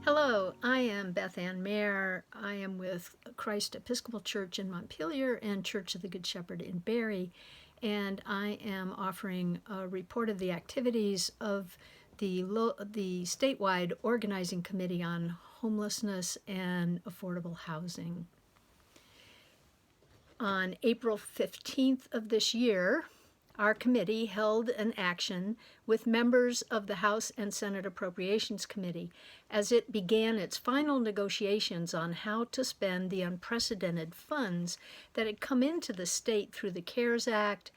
Hello, I am Beth Ann Mayer. I am with Christ Episcopal Church in Montpelier and Church of the Good Shepherd in Barre, and I am offering a report of the activities of the statewide organizing committee on homelessness and affordable housing. On April 15th of this year, our committee held an action with members of the House and Senate Appropriations Committee as it began its final negotiations on how to spend the unprecedented funds that had come into the state through the CARES Act,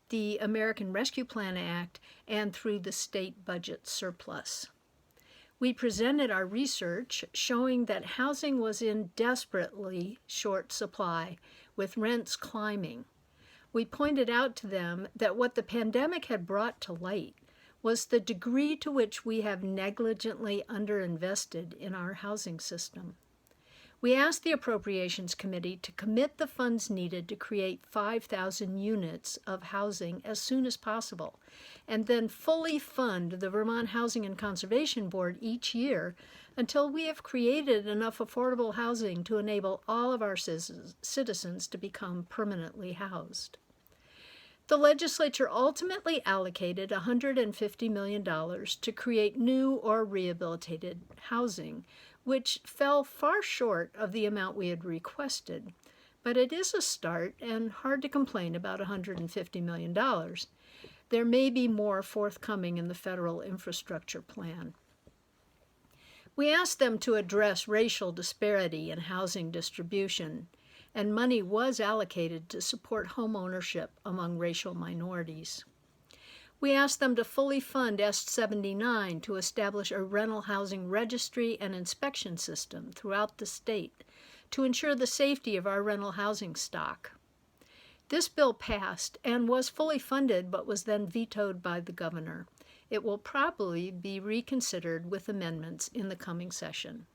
the American Rescue Plan Act, and through the state budget surplus. We presented our research showing that housing was in desperately short supply, with rents climbing. We pointed out to them that what the pandemic had brought to light was the degree to which we have negligently underinvested in our housing system. We asked the Appropriations Committee to commit the funds needed to create 5,000 units of housing as soon as possible, and then fully fund the Vermont Housing and Conservation Board each year until we have created enough affordable housing to enable all of our citizens to become permanently housed. The legislature ultimately allocated $150 million to create new or rehabilitated housing, which fell far short of the amount we had requested. But it is a start, and hard to complain about $150 million. There may be more forthcoming in the federal infrastructure plan. We asked them to address racial disparity in housing distribution, and money was allocated to support home ownership among racial minorities. We asked them to fully fund S79 to establish a rental housing registry and inspection system throughout the state to ensure the safety of our rental housing stock. This bill passed and was fully funded but was then vetoed by the governor. It will probably be reconsidered with amendments in the coming session.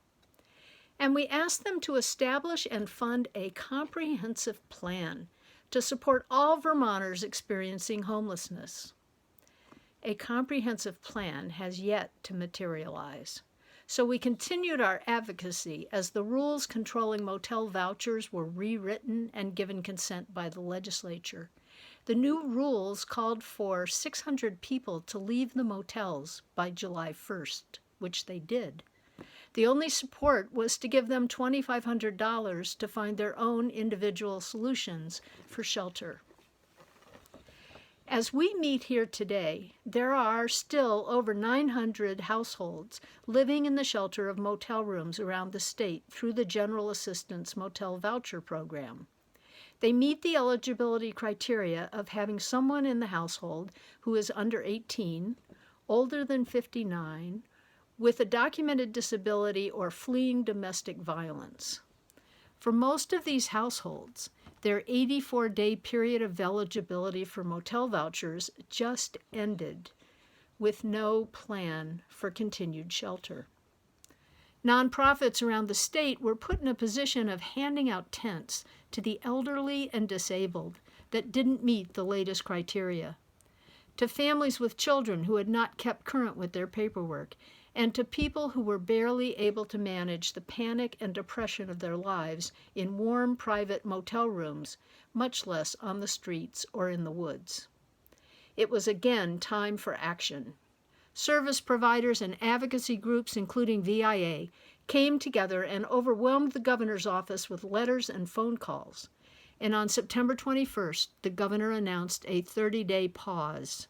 And we asked them to establish and fund a comprehensive plan to support all Vermonters experiencing homelessness. A comprehensive plan has yet to materialize. So we continued our advocacy as the rules controlling motel vouchers were rewritten and given consent by the legislature. The new rules called for 600 people to leave the motels by July 1st, which they did. The only support was to give them $2,500 to find their own individual solutions for shelter. As we meet here today, there are still over 900 households living in the shelter of motel rooms around the state through the General Assistance Motel Voucher Program. They meet the eligibility criteria of having someone in the household who is under 18, older than 59, with a documented disability or fleeing domestic violence. For most of these households, their 84-day period of eligibility for motel vouchers just ended with no plan for continued shelter. Nonprofits around the state were put in a position of handing out tents to the elderly and disabled that didn't meet the latest criteria, to families with children who had not kept current with their paperwork, and to people who were barely able to manage the panic and depression of their lives in warm, private motel rooms, much less on the streets or in the woods. It was again time for action. Service providers and advocacy groups, including VIA, came together and overwhelmed the governor's office with letters and phone calls. And on September 21st, the governor announced a 30-day pause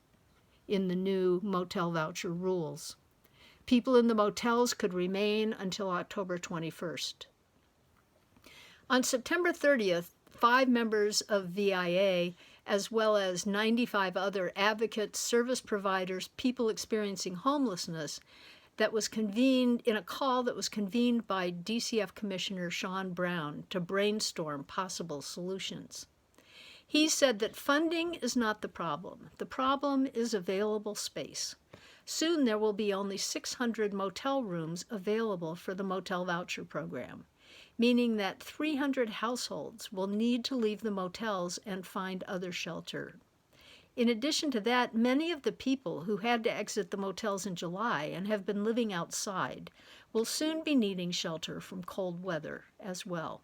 in the new motel voucher rules. People in the motels could remain until October 21st. On September 30th, 5 members of VIA, as well as 95 other advocates, service providers, people experiencing homelessness, that was convened in a call that was convened by DCF Commissioner Sean Brown to brainstorm possible solutions. He said that funding is not the problem. The problem is available space. Soon there will be only 600 motel rooms available for the motel voucher program, meaning that 300 households will need to leave the motels and find other shelter. In addition to that, many of the people who had to exit the motels in July and have been living outside will soon be needing shelter from cold weather as well.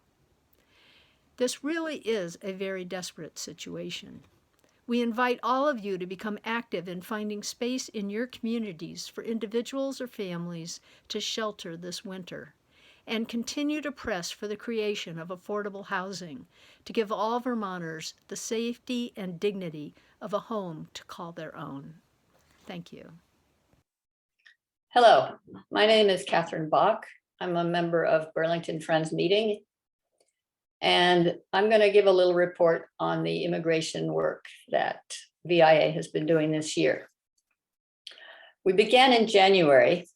This really is a very desperate situation. We invite all of you to become active in finding space in your communities for individuals or families to shelter this winter, and continue to press for the creation of affordable housing to give all Vermonters the safety and dignity of a home to call their own. Thank you. Hello, my name is Catherine Bach. I'm a member of Burlington Friends Meeting, and I'm going to give a little report on the immigration work that VIA has been doing this year. We began in January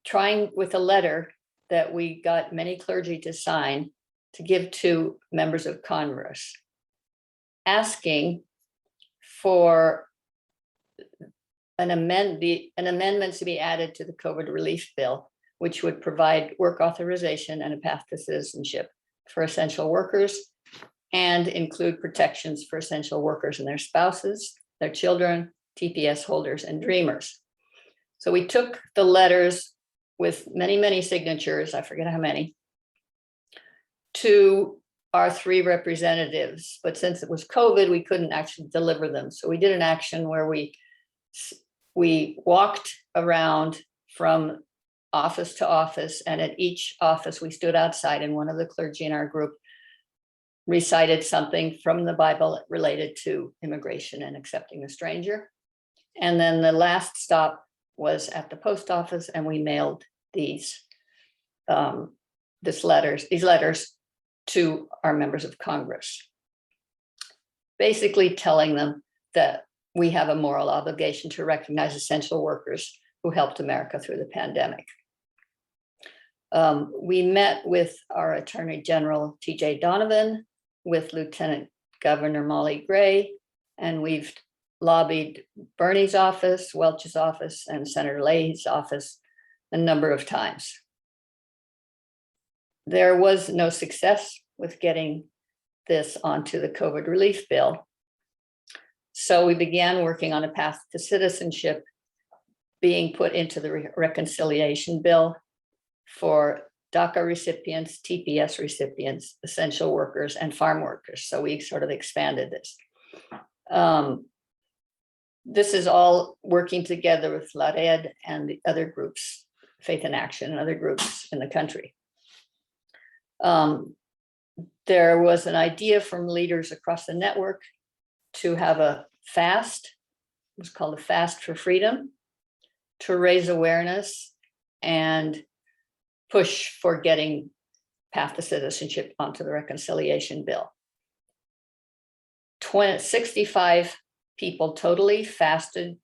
trying with a letter that we got many clergy to sign to give to members of Congress, asking for an amendment to be added to the COVID relief bill, which would provide work authorization and a path to citizenship for essential workers and include protections for essential workers and their spouses, their children, TPS holders, and dreamers. So we took the letters with many, many signatures, I forget how many, to our 3 representatives. But since it was COVID, we couldn't actually deliver them. So we did an action where we walked around from office to office, and at each office we stood outside, and one of the clergy in our group recited something from the Bible related to immigration and accepting a stranger. And then the last stop was at the post office, and we mailed these letters to our members of Congress, basically telling them that we have a moral obligation to recognize essential workers who helped America through the pandemic. We met with our Attorney General, TJ Donovan, with Lieutenant Governor Molly Gray, and we've lobbied Bernie's office, Welch's office, and Senator Leahy's office a number of times. There was no success with getting this onto the COVID relief bill. So we began working on a path to citizenship being put into the reconciliation bill for DACA recipients, TPS recipients, essential workers, and farm workers. So we sort of expanded this. This is all working together with LARED and the other groups, Faith in Action and other groups in the country. There was an idea from leaders across the network to have a fast, it was called a Fast for Freedom, to raise awareness and push for getting path to citizenship onto the reconciliation bill. 65 people totally fasted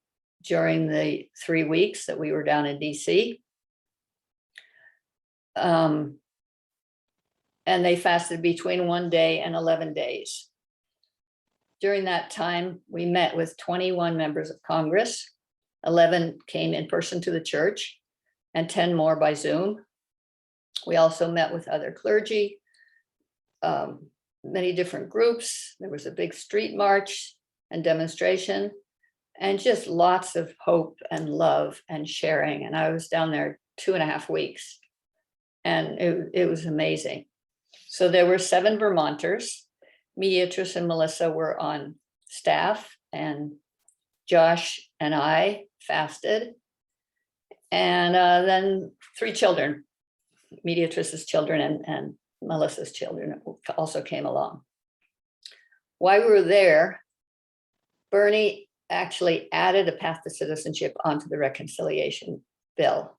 during the 3 weeks that we were down in DC. And they fasted between 1 day and 11 days. During that time, we met with 21 members of Congress. 11 came in person to the church and 10 more by Zoom. We also met with other clergy, many different groups. There was a big street march and demonstration, and just lots of hope and love and sharing. And I was down there 2.5 weeks, and it was amazing. So there were 7 Vermonters. Mediatrice and Melissa were on staff, and Josh and I fasted. And then 3 children, Mediatrice's children and Melissa's children also came along. While we were there, Bernie actually added a path to citizenship onto the reconciliation bill.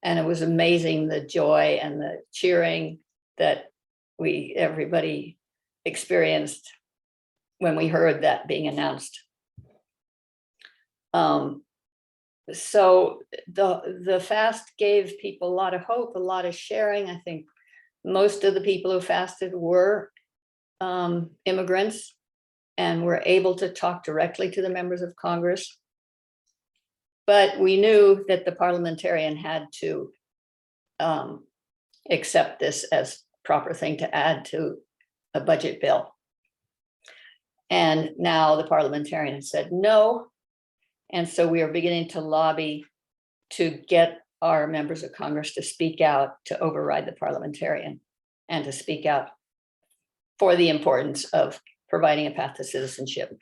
And it was amazing, the joy and the cheering that everybody experienced when we heard that being announced. So the fast gave people a lot of hope, a lot of sharing. I think most of the people who fasted were immigrants. and were able to talk directly to the members of Congress. But we knew that the parliamentarian had to accept this as proper thing to add to a budget bill. And now the parliamentarian said no. And so we are beginning to lobby to get our members of Congress to speak out, to override the parliamentarian, and to speak out for the importance of providing a path to citizenship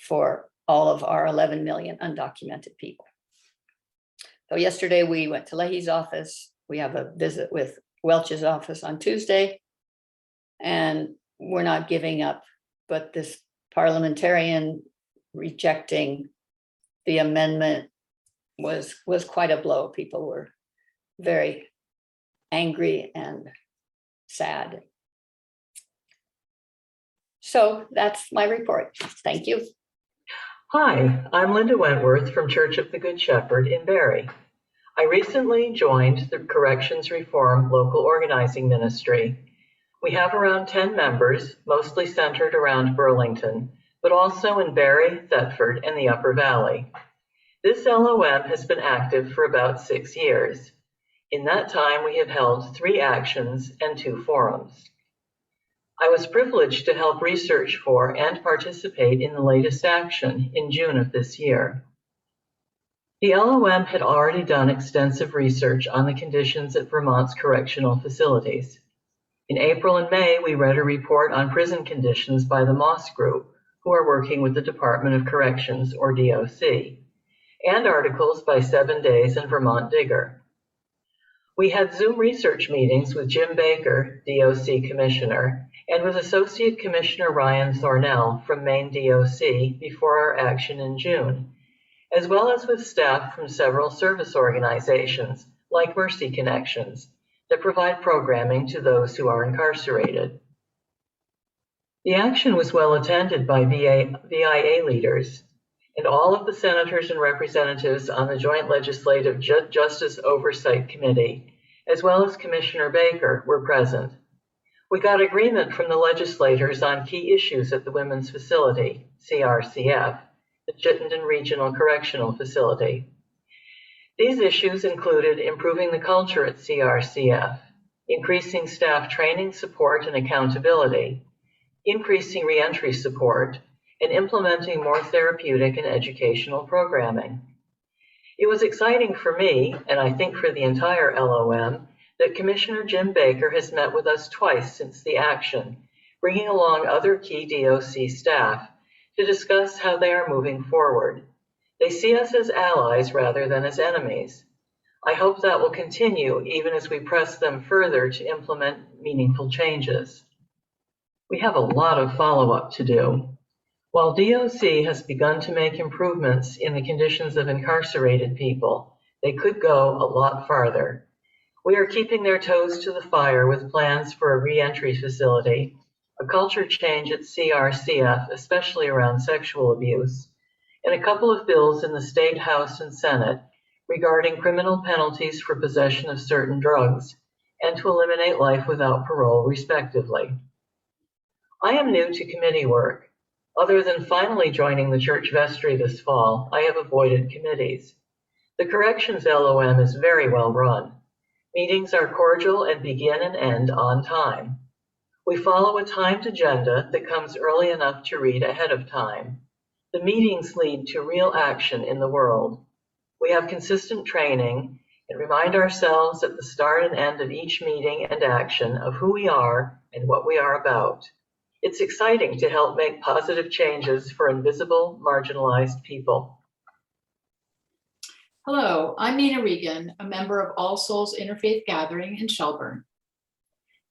for all of our 11 million undocumented people. So yesterday we went to Leahy's office. We have a visit with Welch's office on Tuesday, and we're not giving up, but this parliamentarian rejecting the amendment was quite a blow. People were very angry and sad. So that's my report. Thank you. Hi, I'm Linda Wentworth from Church of the Good Shepherd in Barrie. I recently joined the Corrections Reform Local Organizing Ministry. We have around 10 members, mostly centered around Burlington, but also in Barrie, Thetford, and the Upper Valley. This LOM has been active for about 6 years. In that time, we have held 3 actions and 2 forums. I was privileged to help research for and participate in the latest action in June of this year. The LOM had already done extensive research on the conditions at Vermont's correctional facilities. In April and May, we read a report on prison conditions by the Moss Group, who are working with the Department of Corrections, or DOC, and articles by 7 Days and Vermont Digger. We had Zoom research meetings with Jim Baker, DOC Commissioner, and with Associate Commissioner Ryan Thornell from Maine DOC before our action in June, as well as with staff from several service organizations, like Mercy Connections, that provide programming to those who are incarcerated. The action was well attended by VIA leaders, and all of the senators and representatives on the Joint Legislative Justice Oversight Committee, as well as Commissioner Baker, were present. We got agreement from the legislators on key issues at the Women's Facility, CRCF, the Chittenden Regional Correctional Facility. These issues included improving the culture at CRCF, increasing staff training, support, and accountability, increasing reentry support, and implementing more therapeutic and educational programming. It was exciting for me, and I think for the entire LOM, that Commissioner Jim Baker has met with us twice since the action, bringing along other key DOC staff to discuss how they are moving forward. They see us as allies rather than as enemies. I hope that will continue even as we press them further to implement meaningful changes. We have a lot of follow-up to do. While DOC has begun to make improvements in the conditions of incarcerated people, they could go a lot farther. We are keeping their toes to the fire with plans for a reentry facility, a culture change at CRCF, especially around sexual abuse, and a couple of bills in the State House and Senate regarding criminal penalties for possession of certain drugs and to eliminate life without parole, respectively. I am new to committee work. Other than finally joining the church vestry this fall, I have avoided committees. The Corrections LOM is very well run. Meetings are cordial and begin and end on time. We follow a timed agenda that comes early enough to read ahead of time. The meetings lead to real action in the world. We have consistent training and remind ourselves at the start and end of each meeting and action of who we are and what we are about. It's exciting to help make positive changes for invisible, marginalized people. Hello, I'm Nina Regan, a member of All Souls Interfaith Gathering in Shelburne.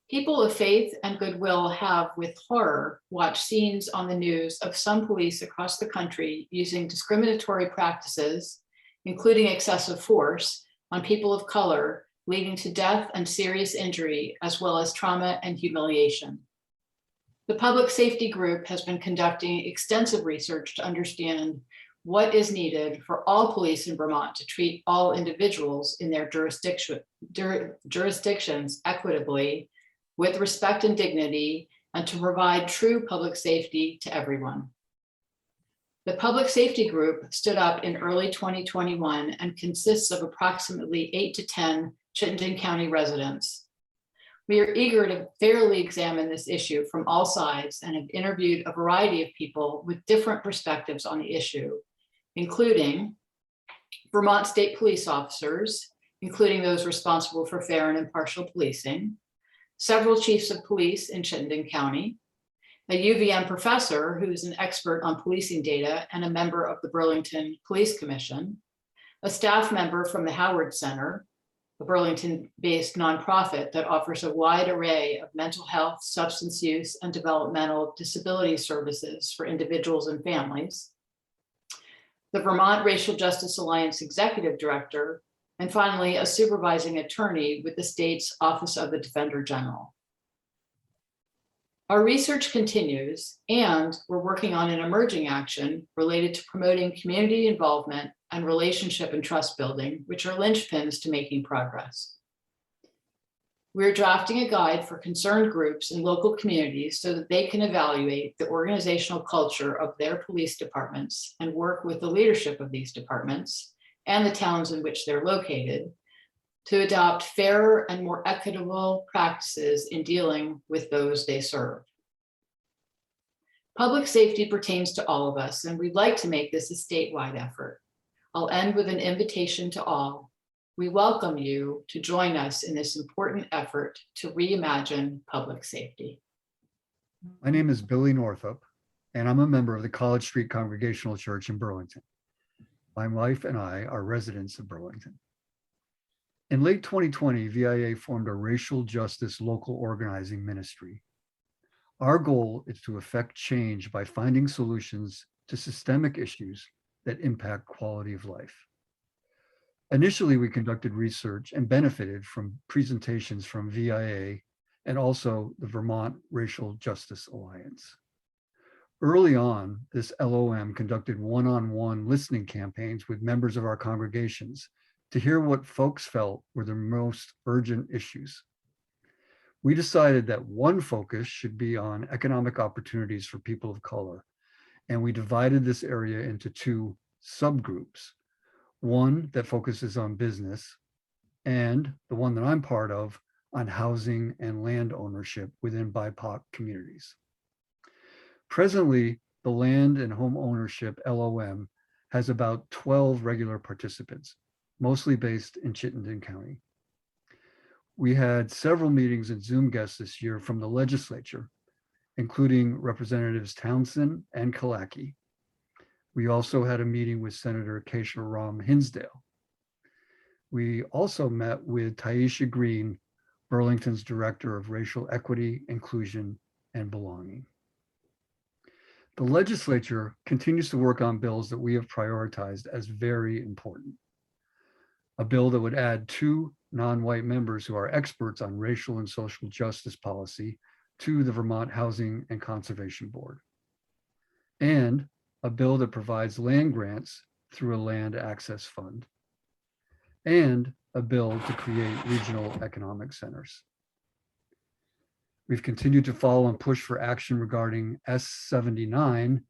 People of faith and goodwill have, with horror, watched scenes on the news of some police across the country using discriminatory practices, including excessive force, on people of color, leading to death and serious injury, as well as trauma and humiliation. The Public Safety Group has been conducting extensive research to understand what is needed for all police in Vermont to treat all individuals in their jurisdictions equitably, with respect and dignity, and to provide true public safety to everyone. The public safety group stood up in early 2021 and consists of approximately 8 to 10 Chittenden County residents. We are eager to fairly examine this issue from all sides and have interviewed a variety of people with different perspectives on the issue, including Vermont state police officers, including those responsible for fair and impartial policing, several chiefs of police in Chittenden County, a UVM professor who is an expert on policing data and a member of the Burlington Police Commission, a staff member from the Howard Center, a Burlington-based nonprofit that offers a wide array of mental health, substance use, and developmental disability services for individuals and families, the Vermont Racial Justice Alliance Executive Director, and finally, a supervising attorney with the state's Office of the Defender General. Our research continues, and we're working on an emerging action related to promoting community involvement and relationship and trust building, which are linchpins to making progress. We're drafting a guide for concerned groups in local communities so that they can evaluate the organizational culture of their police departments and work with the leadership of these departments and the towns in which they're located to adopt fairer and more equitable practices in dealing with those they serve. Public safety pertains to all of us, and we'd like to make this a statewide effort. I'll end with an invitation to all. We welcome you to join us in this important effort to reimagine public safety. My name is Billy Northup, and I'm a member of the College Street Congregational Church in Burlington. My wife and I are residents of Burlington. In late 2020, VIA formed a racial justice local organizing ministry. Our goal is to effect change by finding solutions to systemic issues that impact quality of life. Initially, we conducted research and benefited from presentations from VIA and also the Vermont Racial Justice Alliance. Early on, this LOM conducted one-on-one listening campaigns with members of our congregations to hear what folks felt were the most urgent issues. We decided that one focus should be on economic opportunities for people of color, and we divided this area into two subgroups, one that focuses on business, and the one that I'm part of on housing and land ownership within BIPOC communities. Presently, the Land and Home Ownership LOM has about 12 regular participants, mostly based in Chittenden County. We had several meetings and Zoom guests this year from the legislature, including Representatives Townsend and Kalaki. We also had a meeting with Senator Keisha Ram Hinsdale. We also met with Taisha Green, Burlington's Director of Racial Equity, Inclusion, and Belonging. The legislature continues to work on bills that we have prioritized as very important. A bill that would add 2 non-white members who are experts on racial and social justice policy to the Vermont Housing and Conservation Board. And a bill that provides land grants through a land access fund. And a bill to create regional economic centers. We've continued to follow and push for action regarding S79,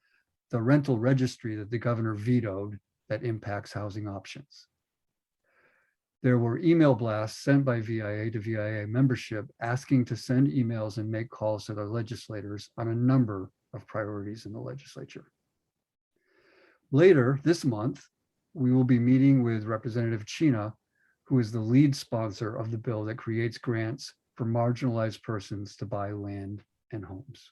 the rental registry that the governor vetoed that impacts housing options. There were email blasts sent by VIA to VIA membership asking to send emails and make calls to their legislators on a number of priorities in the legislature. Later this month, we will be meeting with Representative Chena, who is the lead sponsor of the bill that creates grants for marginalized persons to buy land and homes.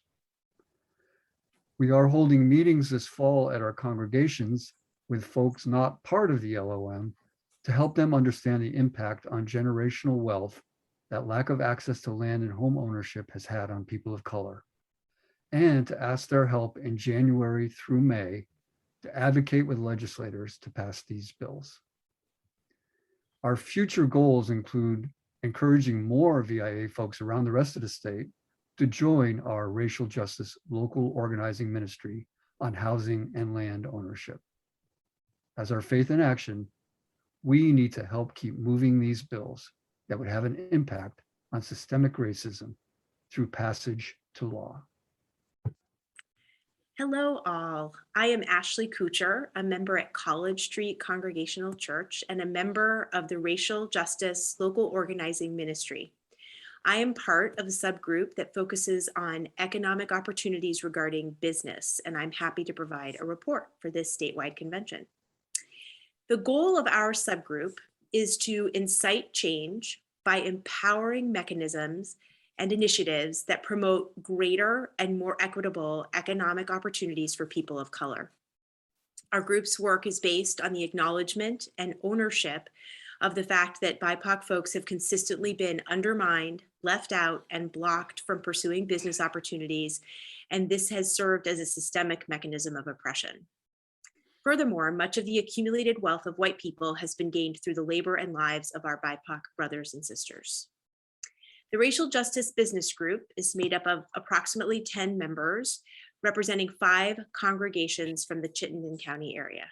We are holding meetings this fall at our congregations with folks not part of the LOM to help them understand the impact on generational wealth that lack of access to land and home ownership has had on people of color, and to ask their help in January through May to advocate with legislators to pass these bills. Our future goals include encouraging more VIA folks around the rest of the state to join our racial justice local organizing ministry on housing and land ownership. As our faith in action, we need to help keep moving these bills that would have an impact on systemic racism through passage to law. Hello, all. I am Ashley Kuchar, a member at College Street Congregational Church and a member of the Racial Justice Local Organizing Ministry. I am part of a subgroup that focuses on economic opportunities regarding business, and I'm happy to provide a report for this statewide convention. The goal of our subgroup is to incite change by empowering mechanisms and initiatives that promote greater and more equitable economic opportunities for people of color. Our group's work is based on the acknowledgement and ownership of the fact that BIPOC folks have consistently been undermined, left out, and blocked from pursuing business opportunities, and this has served as a systemic mechanism of oppression. Furthermore, much of the accumulated wealth of white people has been gained through the labor and lives of our BIPOC brothers and sisters. The Racial Justice Business Group is made up of approximately 10 members, representing 5 congregations from the Chittenden County area.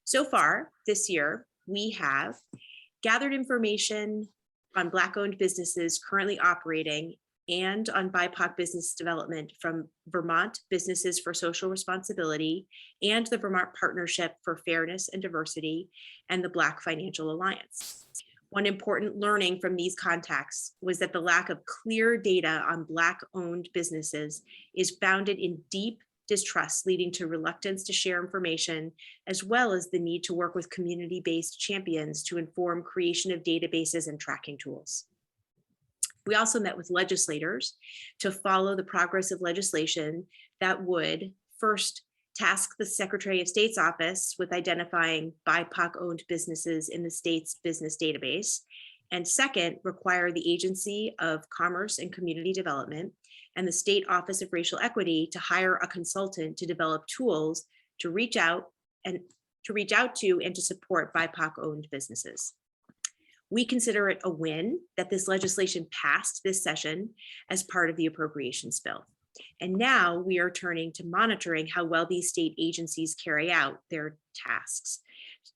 So far this year, we have gathered information on Black-owned businesses currently operating and on BIPOC business development from Vermont Businesses for Social Responsibility and the Vermont Partnership for Fairness and Diversity and the Black Financial Alliance. One important learning from these contacts was that the lack of clear data on Black-owned businesses is founded in deep distrust, leading to reluctance to share information, as well as the need to work with community-based champions to inform creation of databases and tracking tools. We also met with legislators to follow the progress of legislation that would first task the Secretary of State's office with identifying BIPOC-owned businesses in the state's business database, and second, require the Agency of Commerce and Community Development and the State Office of Racial Equity to hire a consultant to develop tools to reach out to and to support BIPOC-owned businesses. We consider it a win that this legislation passed this session as part of the appropriations bill. And now we are turning to monitoring how well these state agencies carry out their tasks.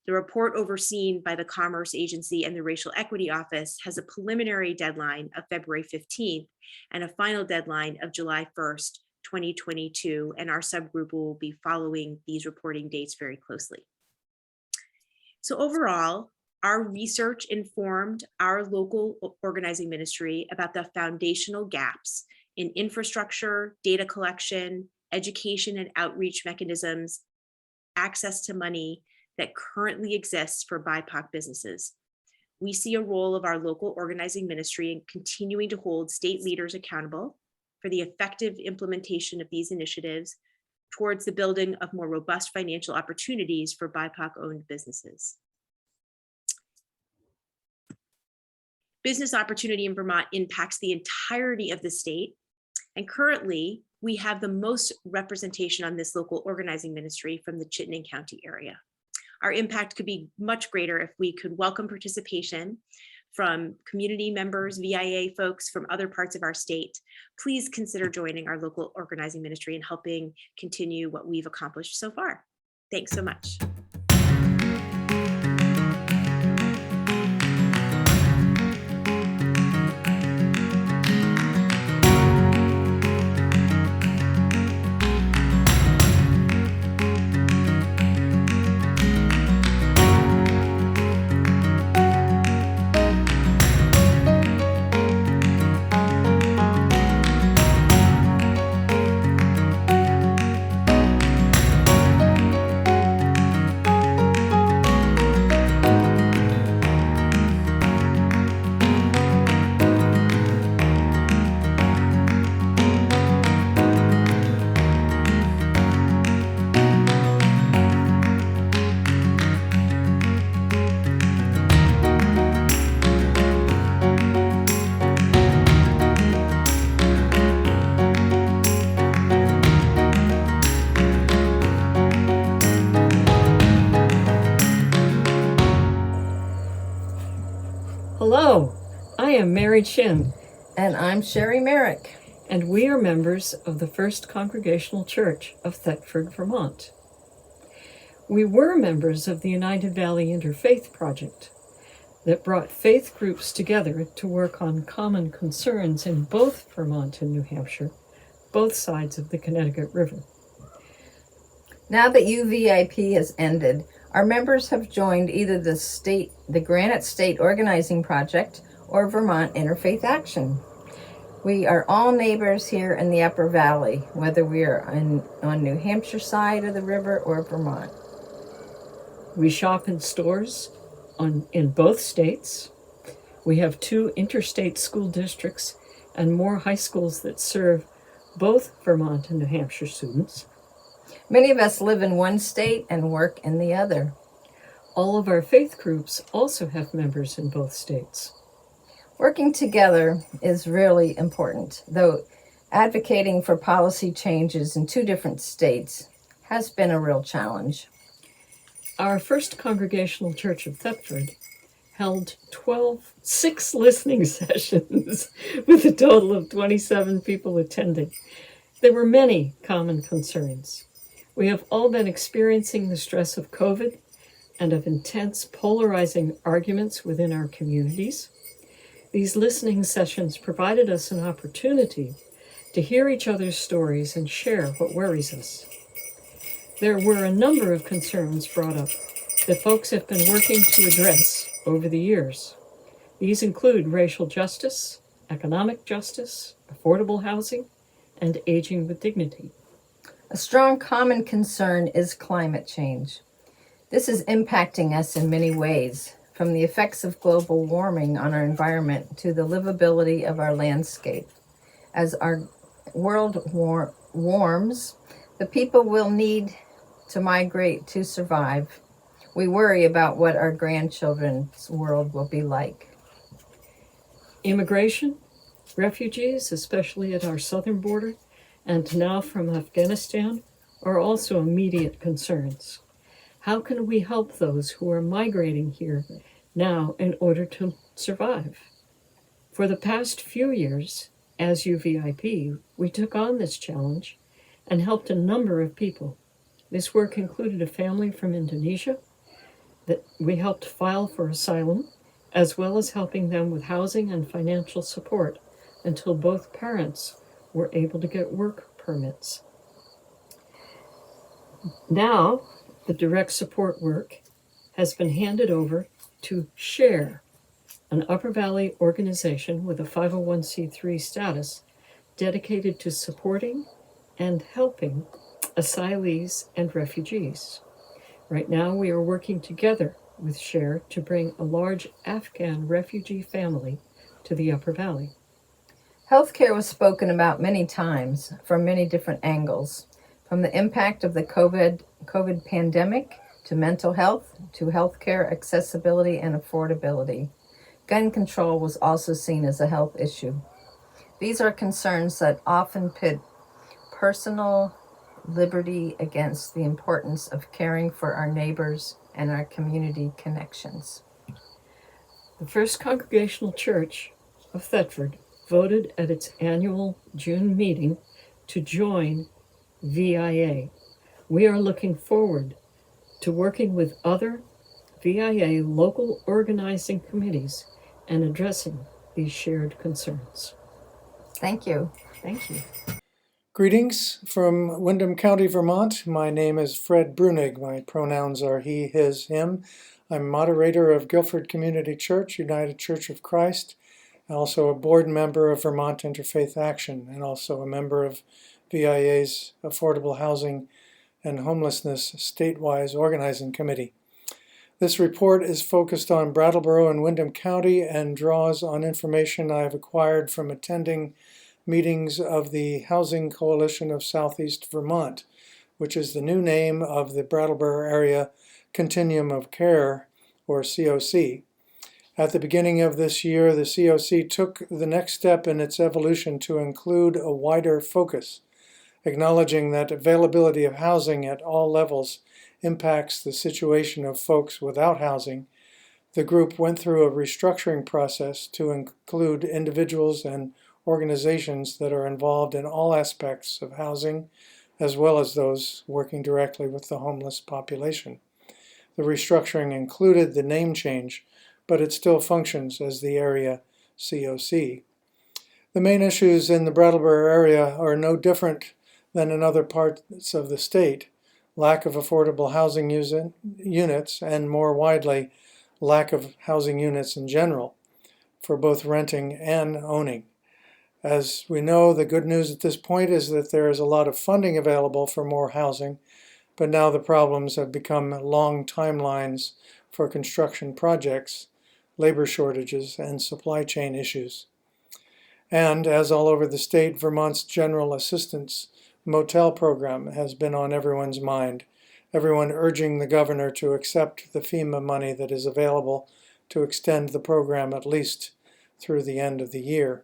The report overseen by the Commerce Agency and the Racial Equity Office has a preliminary deadline of February 15th and a final deadline of July 1st, 2022, and our subgroup will be following these reporting dates very closely. So overall, our research informed our local organizing ministry about the foundational gaps in infrastructure, data collection, education and outreach mechanisms, access to money that currently exists for BIPOC businesses. We see a role of our local organizing ministry in continuing to hold state leaders accountable for the effective implementation of these initiatives towards the building of more robust financial opportunities for BIPOC-owned businesses. Business opportunity in Vermont impacts the entirety of the state. And currently, we have the most representation on this local organizing ministry from the Chittenden County area. Our impact could be much greater if we could welcome participation from community members, VIA folks from other parts of our state. Please consider joining our local organizing ministry and helping continue what we've accomplished so far. Thanks so much. Hello, I am Mary Chin, And I'm Sherry Merrick. and we are members of the First Congregational Church of Thetford, Vermont. We were members of the United Valley Interfaith Project. that brought faith groups together to work on common concerns in both Vermont and New Hampshire, both sides of the Connecticut River. Now that UVIP has ended, our members have joined either the Granite State Organizing Project or Vermont Interfaith Action. We are all neighbors here in the Upper Valley, whether we are on New Hampshire side of the river or Vermont. We shop in stores in both states. We have 2 interstate school districts and more high schools that serve both Vermont and New Hampshire students. Many of us live in one state and work in the other. All of our faith groups also have members in both states. Working together is really important, though advocating for policy changes in 2 different states has been a real challenge. Our First Congregational Church of Thetford held 6 listening sessions with a total of 27 people attending. There were many common concerns. We have all been experiencing the stress of COVID and of intense polarizing arguments within our communities. These listening sessions provided us an opportunity to hear each other's stories and share what worries us. There were a number of concerns brought up that folks have been working to address over the years. These include racial justice, economic justice, affordable housing, and aging with dignity. A strong common concern is climate change. This is impacting us in many ways, from the effects of global warming on our environment to the livability of our landscape. As our world warms, the people will need to migrate to survive. We worry about what our grandchildren's world will be like. Immigration, refugees, especially at our southern border, and now from Afghanistan, are also immediate concerns. How can we help those who are migrating here now in order to survive? For the past few years, as UVIP, we took on this challenge and helped a number of people. This work included a family from Indonesia that we helped file for asylum, as well as helping them with housing and financial support until both parents were able to get work permits. Now, the direct support work has been handed over to SHARE, an Upper Valley organization with a 501c3 status dedicated to supporting and helping asylees and refugees. Right now, we are working together with SHARE to bring a large Afghan refugee family to the Upper Valley. Healthcare was spoken about many times from many different angles, from the impact of the COVID pandemic to mental health to healthcare accessibility and affordability. Gun control was also seen as a health issue. These are concerns that often pit personal liberty against the importance of caring for our neighbors and our community connections. The First Congregational Church of Thetford voted at its annual June meeting to join VIA. We are looking forward to working with other VIA local organizing committees and addressing these shared concerns. Thank you. Thank you. Greetings from Windham County, Vermont. My name is Fred Brunig. My pronouns are he, his, him. I'm moderator of Guilford Community Church, United Church of Christ, also a board member of Vermont Interfaith Action, and also a member of VIA's Affordable Housing and Homelessness Statewide Organizing Committee. This report is focused on Brattleboro and Windham County and draws on information I have acquired from attending meetings of the Housing Coalition of Southeast Vermont, which is the new name of the Brattleboro Area Continuum of Care, or COC. At the beginning of this year, the COC took the next step in its evolution to include a wider focus, acknowledging that availability of housing at all levels impacts the situation of folks without housing. The group went through a restructuring process to include individuals and organizations that are involved in all aspects of housing, as well as those working directly with the homeless population. The restructuring included the name change, but it still functions as the area COC. The main issues in the Brattleboro area are no different than in other parts of the state: lack of affordable housing units, and more widely, lack of housing units in general for both renting and owning. As we know, the good news at this point is that there is a lot of funding available for more housing, but now the problems have become long timelines for construction projects, labor shortages, and supply chain issues. And as all over the state, Vermont's General Assistance Motel program has been on everyone's mind, everyone urging the governor to accept the FEMA money that is available to extend the program at least through the end of the year.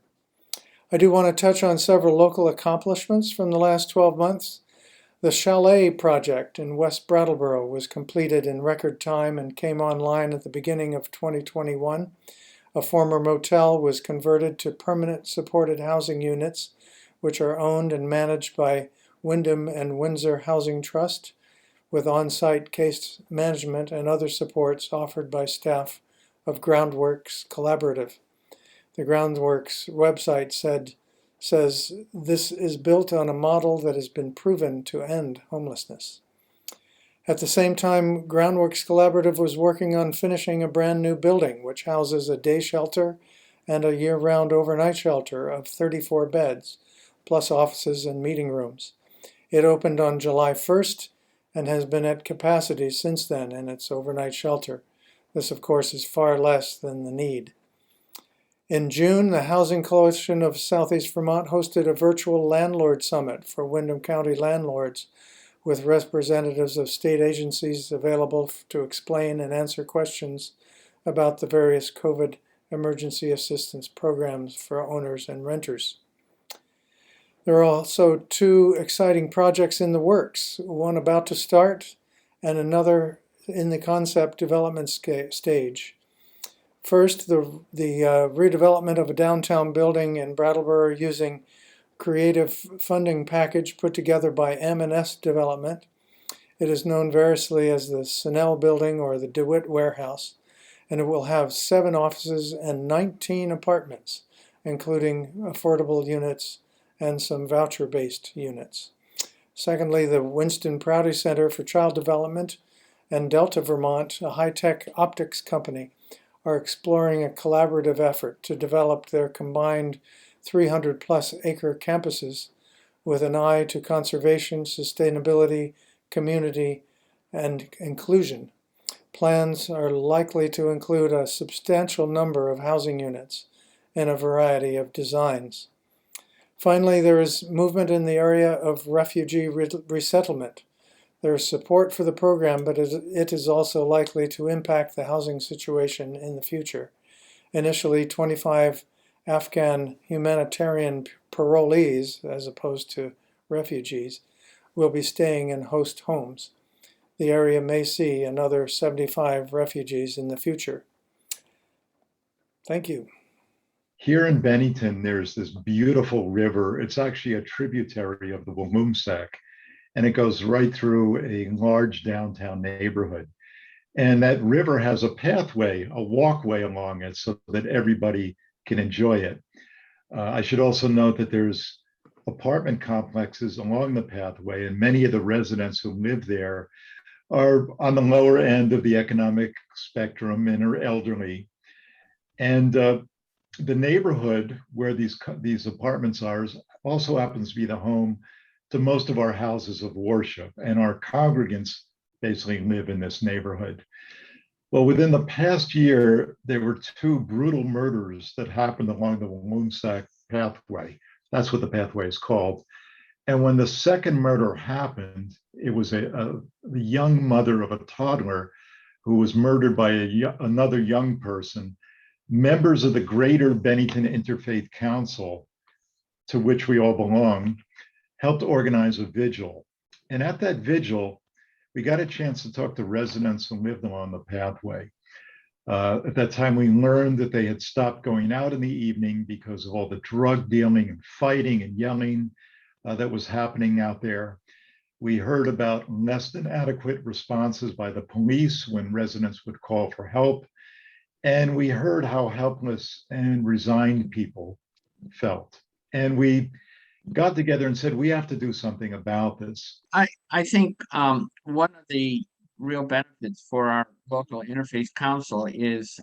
I do want to touch on several local accomplishments from the last 12 months. The Chalet project in West Brattleboro was completed in record time and came online at the beginning of 2021. A former motel was converted to permanent supported housing units, which are owned and managed by Windham and Windsor Housing Trust, with on-site case management and other supports offered by staff of Groundworks Collaborative. The Groundworks website says this is built on a model that has been proven to end homelessness. At the same time, Groundworks Collaborative was working on finishing a brand new building, which houses a day shelter and a year-round overnight shelter of 34 beds, plus offices and meeting rooms. It opened on July 1st and has been at capacity since then in its overnight shelter. This, of course, is far less than the need. In June, the Housing Coalition of Southeast Vermont hosted a virtual landlord summit for Windham County landlords, with representatives of state agencies available to explain and answer questions about the various COVID emergency assistance programs for owners and renters. There are also two exciting projects in the works, one about to start and another in the concept development stage. First, the redevelopment of a downtown building in Brattleboro using creative funding package put together by M&S Development. It is known variously as the Snell Building or the DeWitt Warehouse, and it will have 7 offices and 19 apartments, including affordable units and some voucher-based units. Secondly, the Winston Prouty Center for Child Development and Delta Vermont, a high-tech optics company, are exploring a collaborative effort to develop their combined 300-plus acre campuses with an eye to conservation, sustainability, community, and inclusion. Plans are likely to include a substantial number of housing units in a variety of designs. Finally, there is movement in the area of refugee resettlement. There is support for the program, but it is also likely to impact the housing situation in the future. Initially, 25 Afghan humanitarian parolees, as opposed to refugees, will be staying in host homes. The area may see another 75 refugees in the future. Thank you. Here in Bennington, there's this beautiful river. It's actually a tributary of the Wamoomsack, and it goes right through a large downtown neighborhood. And that river has a pathway, a walkway along it so that everybody can enjoy it. I should also note that there's apartment complexes along the pathway, and many of the residents who live there are on the lower end of the economic spectrum and are elderly. And the neighborhood where these apartments are also happens to be the home to most of our houses of worship, and our congregants basically live in this neighborhood. Well, within the past year, there were 2 brutal murders that happened along the Wamoomsack pathway. That's what the pathway is called. And when the second murder happened, it was the young mother of a toddler who was murdered by another young person. Members of the Greater Bennington Interfaith Council, to which we all belong, helped organize a vigil. And at that vigil, we got a chance to talk to residents who lived along the pathway. At that time, we learned that they had stopped going out in the evening because of all the drug dealing and fighting and yelling that was happening out there. We heard about less than adequate responses by the police when residents would call for help. And we heard how helpless and resigned people felt. And we got together and said, we have to do something about this. I think one of the real benefits for our local interfaith council is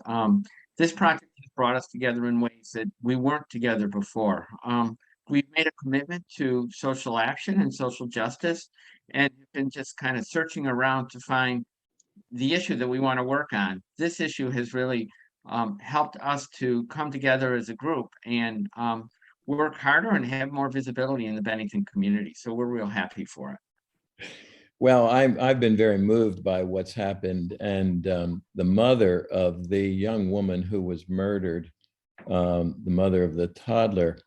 this project has brought us together in ways that we weren't together before. We've made a commitment to social action and social justice, and have been just kind of searching around to find the issue that we want to work on. This issue has really helped us to come together as a group and work harder and have more visibility in the Bennington community. So we're real happy for it. Well, I've been very moved by what's happened, and the mother of the young woman who was murdered, the mother of the toddler,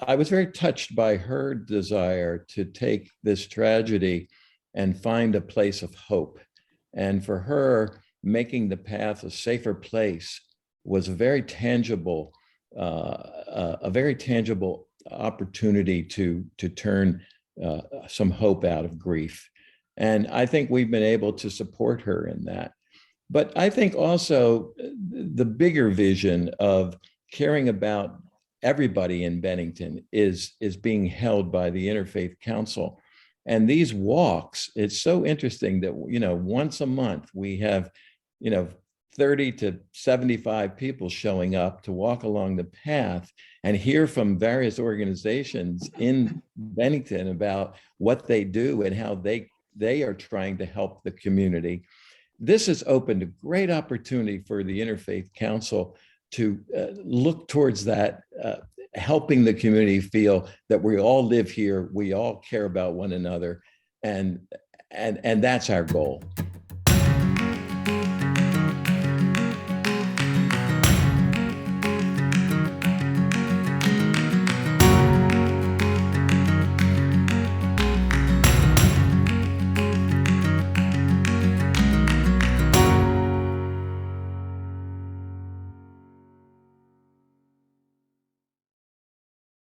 I was very touched by her desire to take this tragedy and find a place of hope. And for her, making the path a safer place was a very tangible opportunity to turn some hope out of grief. And I think we've been able to support her in that. But I think also the bigger vision of caring about everybody in Bennington is being held by the Interfaith Council. And these walks, it's so interesting that, once a month we have, 30 to 75 people showing up to walk along the path and hear from various organizations in Bennington about what they do and how they are trying to help the community. This has opened a great opportunity for the Interfaith Council to look towards that, helping the community feel that we all live here, we all care about one another, and that's our goal.